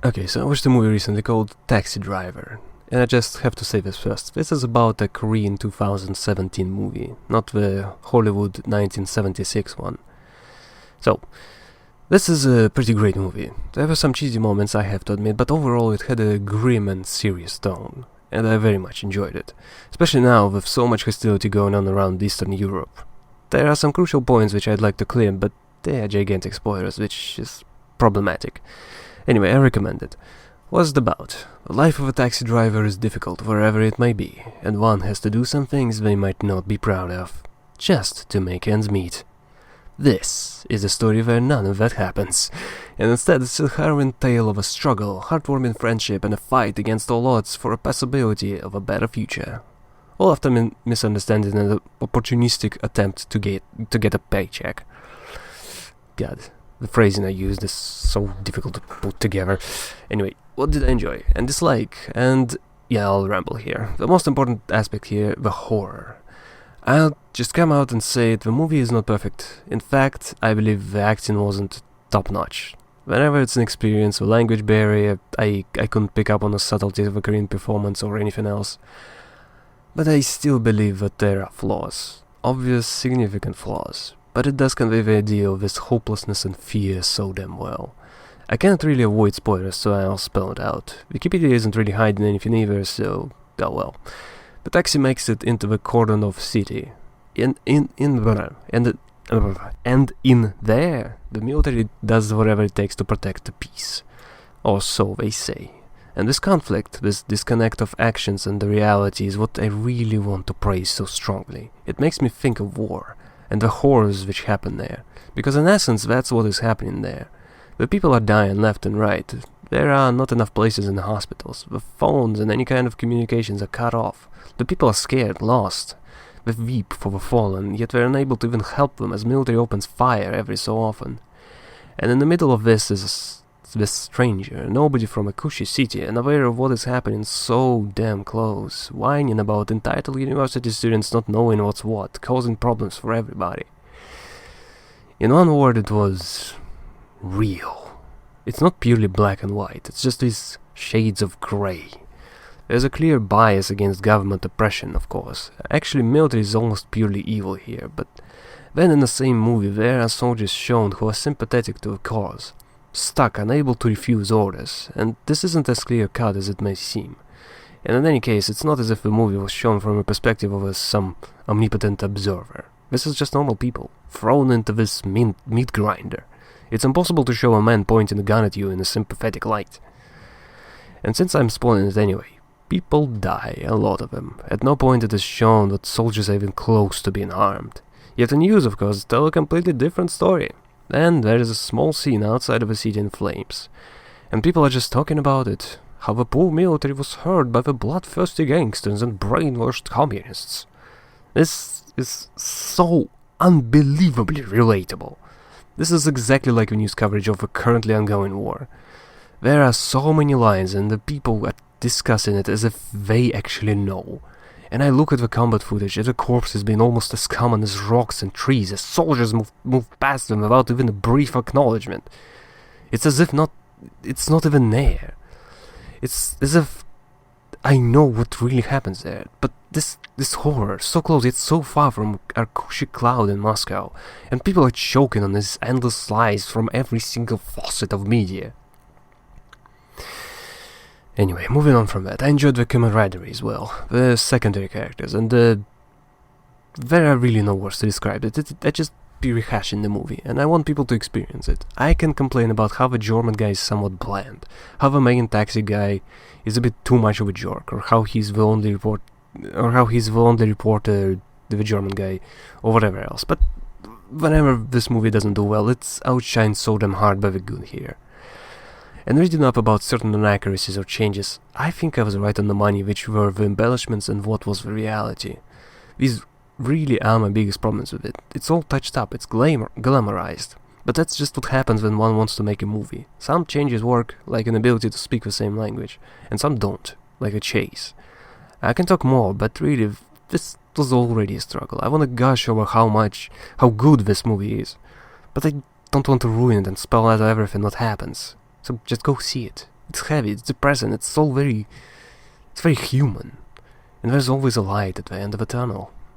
Okay, so I watched a movie recently called Taxi Driver. And I just have to say this first. This is about a Korean 2017 movie, not the Hollywood 1976 one. So, this is a pretty great movie. There were some cheesy moments, I have to admit, but overall it had a grim and serious tone. And I very much enjoyed it. Especially now, with so much hostility going on around Eastern Europe. There are some crucial points which I'd like to clear, but they are gigantic spoilers, which is problematic. Anyway, I recommend it. What's it about? The life of a taxi driver is difficult wherever it may be, and one has to do some things they might not be proud of, just to make ends meet. This is a story where none of that happens, and instead it's a harrowing tale of a struggle, heartwarming friendship, and a fight against all odds for a possibility of a better future. All after misunderstanding and an opportunistic attempt to get a paycheck. God, the phrasing I used is so difficult to put together. Anyway, what did I enjoy and dislike? And yeah, I'll ramble here. The most important aspect here, the horror. I'll just come out and say it, the movie is not perfect. In fact, I believe the acting wasn't top-notch. Whenever it's an experience, a language barrier, I couldn't pick up on the subtleties of a Korean performance or anything else. But I still believe that there are flaws. Obvious, significant flaws. But it does convey the idea of this hopelessness and fear so damn well. I cannot really avoid spoilers, so I'll spell it out. Wikipedia isn't really hiding anything either, so oh well. The taxi makes it into the cordon of city. And in there, the military does whatever it takes to protect the peace. Or so they say. And this conflict, this disconnect of actions and the reality is what I really want to praise so strongly. It makes me think of war, and the horrors which happen there. Because in essence, that's what is happening there. The people are dying left and right. There are not enough places in the hospitals. The phones and any kind of communications are cut off. The people are scared, lost. They weep for the fallen, yet they're unable to even help them as military opens fire every so often. And in the middle of this is this stranger, nobody from a cushy city, unaware of what is happening so damn close, whining about entitled university students not knowing what's what, causing problems for everybody. In one word, it was real. It's not purely black and white, it's just these shades of grey. There's a clear bias against government oppression, of course. Actually, military is almost purely evil here, but then in the same movie there are soldiers shown who are sympathetic to a cause, stuck, unable to refuse orders, and this isn't as clear-cut as it may seem. And in any case, it's not as if the movie was shown from a perspective of some omnipotent observer. This is just normal people, thrown into this meat grinder. It's impossible to show a man pointing a gun at you in a sympathetic light. And since I'm spoiling it anyway, people die, a lot of them. At no point it is shown that soldiers are even close to being harmed. Yet the news, of course, tell a completely different story. And there is a small scene outside of a city in flames. And people are just talking about it. How the poor military was hurt by the bloodthirsty gangsters and brainwashed communists. This is so unbelievably relatable. This is exactly like the news coverage of a currently ongoing war. There are so many lines and the people are discussing it as if they actually know. And I look at the combat footage at the corpses being almost as common as rocks and trees as soldiers move past them without even a brief acknowledgement. It's as if it's not even there. It's as if I know what really happens there, but this horror, so close yet so far from our cushy cloud in Moscow, and people are choking on this endless lies from every single faucet of media. Anyway, moving on from that, I enjoyed the camaraderie as well, the secondary characters, and there are really no words to describe it. I just be rehashing the movie, and I want people to experience it. I can complain about how the German guy is somewhat bland, how the main taxi guy is a bit too much of a jerk, or how he's the only reporter, the German guy, or whatever else. But whenever this movie doesn't do well, it's outshined so damn hard by the good here. And reading up about certain inaccuracies or changes, I think I was right on the money, which were the embellishments and what was the reality. These really are my biggest problems with it. It's all touched up, it's glamorized. But that's just what happens when one wants to make a movie. Some changes work, like an ability to speak the same language, and some don't, like a chase. I can talk more, but really, this was already a struggle. I want to gush over how good this movie is. But I don't want to ruin it and spell out everything what happens. So just go see it. It's heavy, it's depressing, it's very human. And there's always a light at the end of a tunnel.